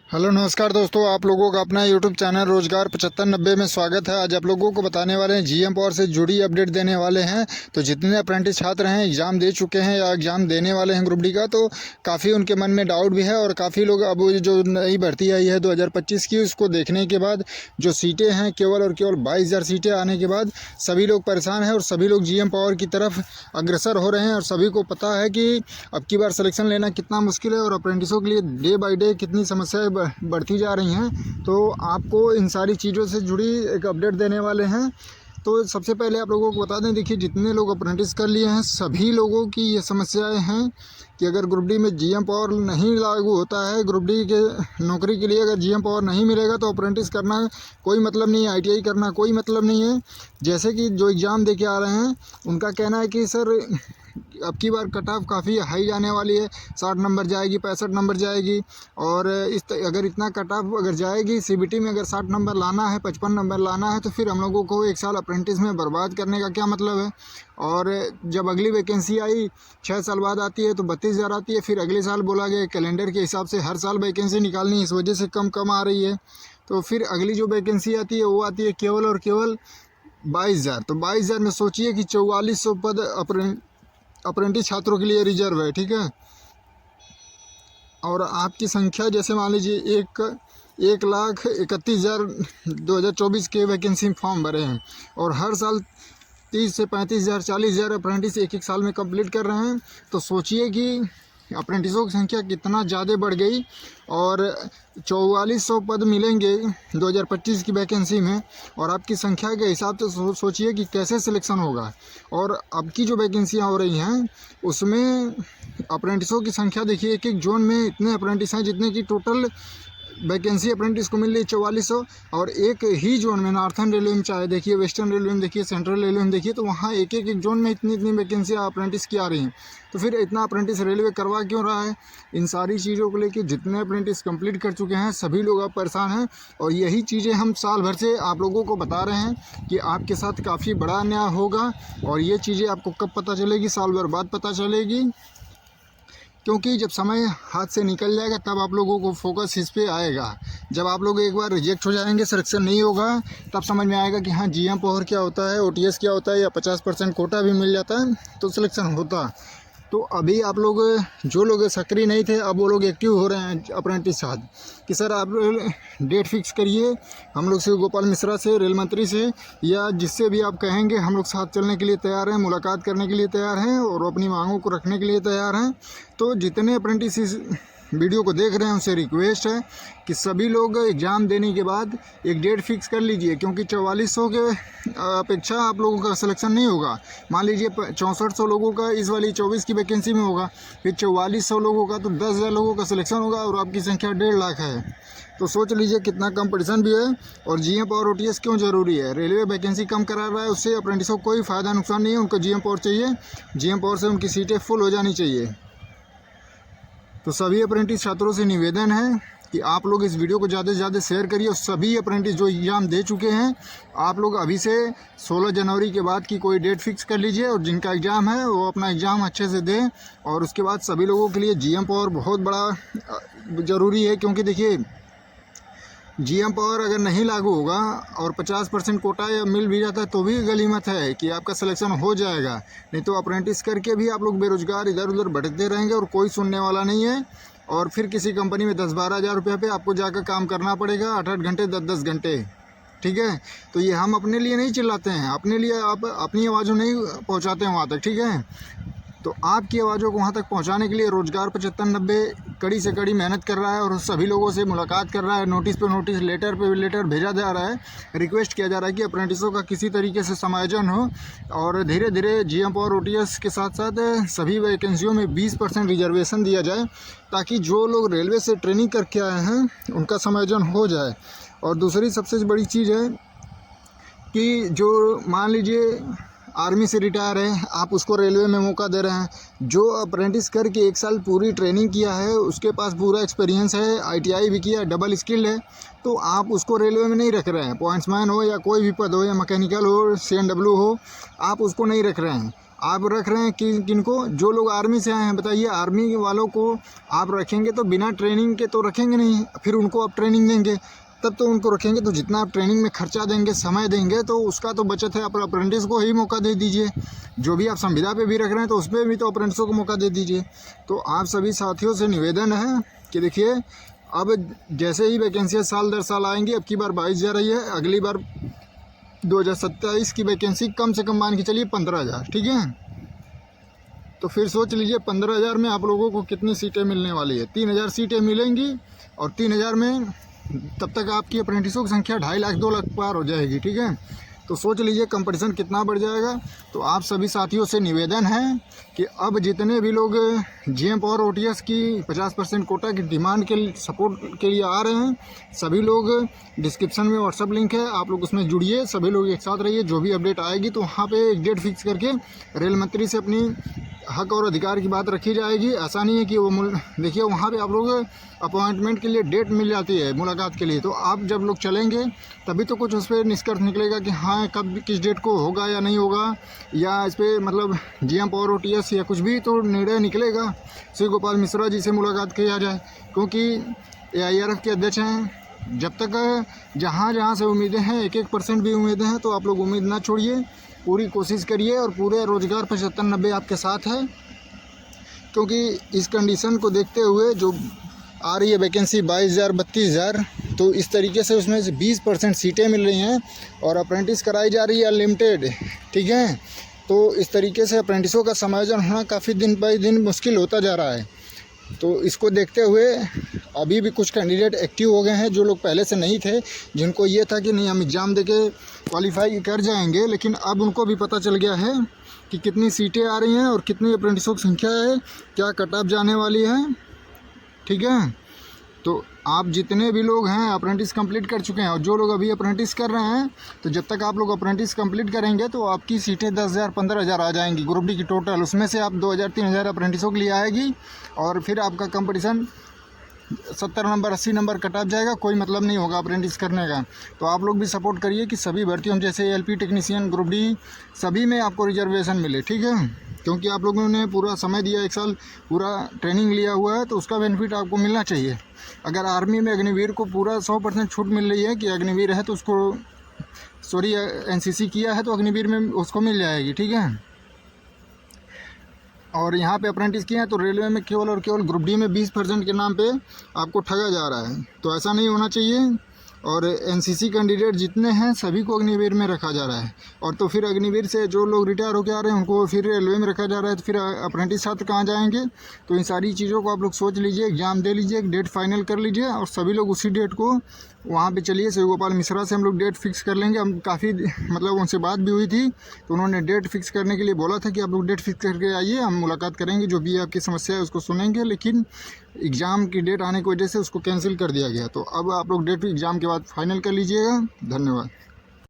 Hello नमस्कार दोस्तों, आप लोगों का अपना यूट्यूब चैनल रोजगार 7590 में स्वागत है। आज आप लोगों को बताने वाले हैं जीएम पावर से जुड़ी अपडेट देने वाले हैं। तो जितने अप्रेंटिस छात्र हैं एग्ज़ाम दे चुके हैं या एग्ज़ाम देने वाले हैं ग्रुप डी का, तो काफ़ी उनके मन में डाउट भी है और काफ़ी लोग अब जो नई भर्ती आई है 2025 की, उसको देखने के बाद जो सीटें हैं केवल और केवल 22,000 सीटें आने के बाद सभी लोग परेशान हैं और सभी लोग जीएम पावर की तरफ अग्रसर हो रहे हैं। और सभी को पता है कि अब की बार सिलेक्शन लेना कितना मुश्किल है और अप्रेंटिसों के लिए डे बाई डे कितनी समस्याएं बढ़ती जा रही हैं। तो आपको इन सारी चीज़ों से जुड़ी एक अपडेट देने वाले हैं। तो सबसे पहले आप लोगों को बता दें, देखिए जितने लोग अप्रेंटिस कर लिए हैं सभी लोगों की ये समस्याएं हैं कि अगर ग्रुप डी में जीएम पावर नहीं लागू होता है, ग्रुप डी के नौकरी के लिए अगर जीएम पावर नहीं मिलेगा तो अप्रेंटिस करना कोई मतलब नहीं है, आईटीआई करना कोई मतलब नहीं है। जैसे कि जो एग्ज़ाम दे के आ रहे हैं उनका कहना है कि सर अब की बार कट ऑफ काफ़ी हाई जाने वाली है, 60 नंबर जाएगी, 65 नंबर जाएगी। और अगर इतना कट ऑफ अगर जाएगी सीबीटी में, अगर 60 नंबर लाना है, 55 नंबर लाना है, तो फिर हम लोगों को एक साल अप्रेंटिस में बर्बाद करने का क्या मतलब है। और जब अगली वैकेंसी आई 6 साल बाद आती है तो 32,000 आती है, फिर अगले साल बोला गया कैलेंडर के हिसाब से हर साल वैकेंसी निकालनी, इस वजह से कम आ रही है। तो फिर अगली जो वैकेंसी आती है वो आती है केवल और केवल 22,000। तो 22,000 में सोचिए कि 4400 पद अप्रेंटिस छात्रों के लिए रिजर्व है, ठीक है। और आपकी संख्या जैसे मान लीजिए 1,31,000 2024 के वैकेंसी फॉर्म भरे हैं और हर साल 30 से 35,000 40,000 अप्रेंटिस एक साल में कंप्लीट कर रहे हैं। तो सोचिए कि अप्रेंटिसों की संख्या कितना ज़्यादा बढ़ गई और 4400 पद मिलेंगे 2025 की वैकेंसी में। और आपकी संख्या के हिसाब से सोचिए कि कैसे सिलेक्शन होगा। और अब की जो वैकेंसियाँ हो रही हैं उसमें अप्रेंटिसों की संख्या देखिए, एक जोन में इतने अप्रेंटिस हैं जितने की टोटल वैकेंसी अप्रेंटिस को मिल रही है 4400। और एक ही जोन में नॉर्थन रेलवे में चाहे देखिए, वेस्टर्न रेलवे में देखिए, सेंट्रल रेलवे में देखिए, तो वहाँ एक जोन में इतनी वैकेंसी अप्रेंटिस की आ रही हैं। तो फिर इतना अप्रेंटिस रेलवे करवा क्यों रहा है। इन सारी चीज़ों को लेकर जितने अप्रेंटिस कंप्लीट कर चुके हैं सभी लोग अब परेशान हैं। और यही चीज़ें हम साल भर से आप लोगों को बता रहे हैं कि आपके साथ काफ़ी बड़ा अन्याय होगा। और ये चीज़ें आपको कब पता चलेगी, साल भर बाद पता चलेगी, क्योंकि जब समय हाथ से निकल जाएगा तब आप लोगों को फोकस इस पे आएगा। जब आप लोग एक बार रिजेक्ट हो जाएंगे, सिलेक्शन नहीं होगा, तब समझ में आएगा कि हाँ जीएम पावर क्या होता है, ओटीएस क्या होता है, या 50% कोटा भी मिल जाता है तो सिलेक्शन होता। तो अभी आप लोग जो लोग सक्रिय नहीं थे अब वो लोग एक्टिव हो रहे हैं अप्रेंटिस साथ कि सर आप डेट फिक्स करिए। हम लोग से गोपाल मिश्रा से, रेल मंत्री से, या जिससे भी आप कहेंगे हम लोग साथ चलने के लिए तैयार हैं, मुलाकात करने के लिए तैयार हैं और अपनी मांगों को रखने के लिए तैयार हैं। तो जितने अप्रेंटिस इस वीडियो को देख रहे हैं उनसे रिक्वेस्ट है कि सभी लोग एग्ज़ाम देने के बाद एक डेट फिक्स कर लीजिए, क्योंकि 4400 के अपेक्षा आप लोगों का सिलेक्शन नहीं होगा। मान लीजिए 6400 लोगों का इस वाली 24 की वैकेंसी में होगा, फिर 4400 लोगों का, तो 10,000 लोगों का सिलेक्शन होगा और आपकी संख्या 1.5 लाख है। तो सोच लीजिए कितना कंपटीशन भी है। और जीएम पावर ओटीएस क्यों ज़रूरी है, रेलवे वैकेंसी कम करा रहा है, उससे अप्रेंटिसों को कोई फ़ायदा नुकसान नहीं है। उनको जीएम पावर चाहिए, जीएम पावर से उनकी सीटें फुल हो जानी चाहिए। तो सभी अप्रेंटिस छात्रों से निवेदन है कि आप लोग इस वीडियो को ज़्यादा से ज़्यादा शेयर करिए। और सभी अप्रेंटिस जो एग्ज़ाम दे चुके हैं आप लोग अभी से 16 जनवरी के बाद की कोई डेट फिक्स कर लीजिए और जिनका एग्ज़ाम है वो अपना एग्ज़ाम अच्छे से दें। और उसके बाद सभी लोगों के लिए जीएम पावर बहुत बड़ा ज़रूरी है, क्योंकि देखिए जीएम पावर अगर नहीं लागू होगा और 50% कोटा या मिल भी जाता है तो भी गलीमत है कि आपका सिलेक्शन हो जाएगा। नहीं तो अप्रेंटिस करके भी आप लोग बेरोजगार इधर उधर भटकते रहेंगे और कोई सुनने वाला नहीं है। और फिर किसी कंपनी में 10-12 हज़ार रुपये पे आपको जाकर काम करना पड़ेगा, 8-8 घंटे 10-10 घंटे, ठीक है। तो ये हम अपने लिए नहीं चिल्लाते हैं, अपने लिए आप अपनी आवाज़ों नहीं पहुँचाते हैं वहाँ तक, ठीक है। तो आपकी आवाज़ों को वहाँ तक पहुँचाने के लिए रोजगार 7590 कड़ी से कड़ी मेहनत कर रहा है और सभी लोगों से मुलाकात कर रहा है, नोटिस पे नोटिस, लेटर पे लेटर भेजा जा रहा है, रिक्वेस्ट किया जा रहा है कि अप्रेंटिसों का किसी तरीके से समायोजन हो। और धीरे धीरे जीएम पावर ओटीएस के साथ साथ सभी वैकेंसियों में 20% रिजर्वेशन दिया जाए, ताकि जो लोग रेलवे से ट्रेनिंग करके आए हैं उनका समायोजन हो जाए। और दूसरी सबसे बड़ी चीज़ है कि जो मान लीजिए आर्मी से रिटायर है, आप उसको रेलवे में मौका दे रहे हैं। जो अप्रेंटिस करके 1 साल पूरी ट्रेनिंग किया है, उसके पास पूरा एक्सपीरियंस है, आईटीआई भी किया, डबल स्किल्ड है, तो आप उसको रेलवे में नहीं रख रहे हैं। पॉइंट्समैन हो या कोई भी पद हो या मैकेनिकल हो, सीएनडब्ल्यू हो, आप उसको नहीं रख रहे हैं। आप रख रहे हैं किनको, जो लोग आर्मी से आए हैं। बताइए, आर्मी वालों को आप रखेंगे तो बिना ट्रेनिंग के तो रखेंगे नहीं, फिर उनको आप ट्रेनिंग देंगे तब तो उनको रखेंगे। तो जितना आप ट्रेनिंग में खर्चा देंगे, समय देंगे, तो उसका तो बचत है। आप अप्रेंटिस को ही मौका दे दीजिए। जो भी आप संविदा पे भी रख रहे हैं तो उस पर भी तो अप्रेंटिसों को मौका दे दीजिए। तो आप सभी साथियों से निवेदन है कि देखिए, अब जैसे ही वैकेंसियाँ साल दर साल आएंगी, अब की बार 22,000 रही है, अगली बार 2027 की वैकेंसी कम से कम मान के चलिए 15,000, ठीक है। तो फिर सोच लीजिए 15,000 में आप लोगों को कितनी सीटें मिलने वाली है। 3,000 सीटें मिलेंगी और 3,000 में तब तक आपकी अप्रेंटिसों की संख्या 2.5 लाख 2 लाख पार हो जाएगी, ठीक है। तो सोच लीजिए कंपटीशन कितना बढ़ जाएगा। तो आप सभी साथियों से निवेदन है कि अब जितने भी लोग GM और OTS की 50% कोटा की डिमांड के सपोर्ट के लिए आ रहे हैं, सभी लोग डिस्क्रिप्शन में व्हाट्सअप लिंक है, आप लोग उसमें जुड़िए, सभी लोग एक साथ रहिए। जो भी अपडेट आएगी तो वहाँ पे एक डेट फिक्स करके रेल मंत्री से अपनी हक और अधिकार की बात रखी जाएगी। ऐसा नहीं है कि वो देखिए, वहाँ पे आप लोग अपॉइंटमेंट के लिए डेट मिल जाती है मुलाकात के लिए। तो आप जब लोग चलेंगे तभी तो कुछ उस पर निष्कर्ष निकलेगा कि हाँ कब किस डेट को होगा या नहीं होगा, या इस पर मतलब GM और OTS या कुछ भी तो निर्णय निकलेगा। श्री गोपाल मिश्रा जी से मुलाकात किया जाए, क्योंकि AIRF के अध्यक्ष हैं। जब तक जहाँ से उम्मीदें हैं, 1% भी उम्मीदें हैं, तो आप लोग उम्मीद ना छोड़िए, पूरी कोशिश करिए। और पूरे रोज़गार 75-90 आपके साथ है, क्योंकि इस कंडीशन को देखते हुए जो आ रही है वैकेंसी 22,000 32,000, तो इस तरीके से उसमें से 20% सीटें मिल रही हैं और अप्रेंटिस कराई जा रही है अनलिमिटेड, ठीक है। तो इस तरीके से अप्रेंटिसों का समायोजन होना काफ़ी दिन बाई दिन मुश्किल होता जा रहा है। तो इसको देखते हुए अभी भी कुछ कैंडिडेट एक्टिव हो गए हैं, जो लोग पहले से नहीं थे, जिनको ये था कि नहीं हम एग्ज़ाम देके क्वालिफाई कर जाएंगे, लेकिन अब उनको भी पता चल गया है कि कितनी सीटें आ रही हैं और कितनी अप्रेंटिसों की संख्या है, क्या कट ऑफ जाने वाली है, ठीक है। तो आप जितने भी लोग हैं अप्रेंटिस कंप्लीट कर चुके हैं और जो लोग अभी अप्रेंटिस कर रहे हैं, तो जब तक आप लोग अप्रेंटिस कंप्लीट करेंगे तो आपकी सीटें 10,000 15,000 आ जाएंगी ग्रुप डी की टोटल। उसमें से आप 2,000 3,000 अप्रेंटिसों के लिए आएगी और फिर आपका competition 70 number 80 number cut off जाएगा, कोई मतलब नहीं होगा अप्रेंटिस करने का। तो आप लोग भी सपोर्ट करिए कि सभी भर्तियों में जैसे LP टेक्नीशियन, ग्रुप डी, सभी में आपको रिजर्वेशन मिले, ठीक है। क्योंकि आप लोगों ने पूरा समय दिया, 1 साल पूरा ट्रेनिंग लिया हुआ है, तो उसका बेनिफिट आपको मिलना चाहिए। अगर आर्मी में अग्निवीर को पूरा 100% छूट मिल रही है कि अग्निवीर है तो उसको NCC किया है तो अग्निवीर में उसको मिल जाएगी, ठीक है। और यहाँ पे अप्रेंटिस किए हैं तो रेलवे में केवल और केवल ग्रुप डी में 20% के नाम पे आपको ठगा जा रहा है, तो ऐसा नहीं होना चाहिए। और NCC कैंडिडेट जितने हैं सभी को अग्निवीर में रखा जा रहा है, और तो फिर अग्निवीर से जो लोग रिटायर होकर आ रहे हैं उनको फिर रेलवे में रखा जा रहा है, तो फिर अप्रेंटिस छात्र कहाँ जाएंगे। तो इन सारी चीज़ों को आप लोग सोच लीजिए, एग्ज़ाम दे लीजिए, एक डेट फाइनल कर लीजिए और सभी लोग उसी डेट को वहाँ पे चलिए। श्री गोपाल मिश्रा से हम लोग डेट फिक्स कर लेंगे। हम काफ़ी मतलब उनसे बात भी हुई थी, तो उन्होंने डेट फिक्स करने के लिए बोला था कि आप लोग डेट फिक्स करके आइए, हम मुलाकात करेंगे, जो भी आपकी समस्या है उसको सुनेंगे। लेकिन एग्ज़ाम की डेट आने की वजह से उसको कैंसिल कर दिया गया। तो अब आप लोग डेट एग्ज़ाम के बाद फाइनल कर लीजिएगा। धन्यवाद।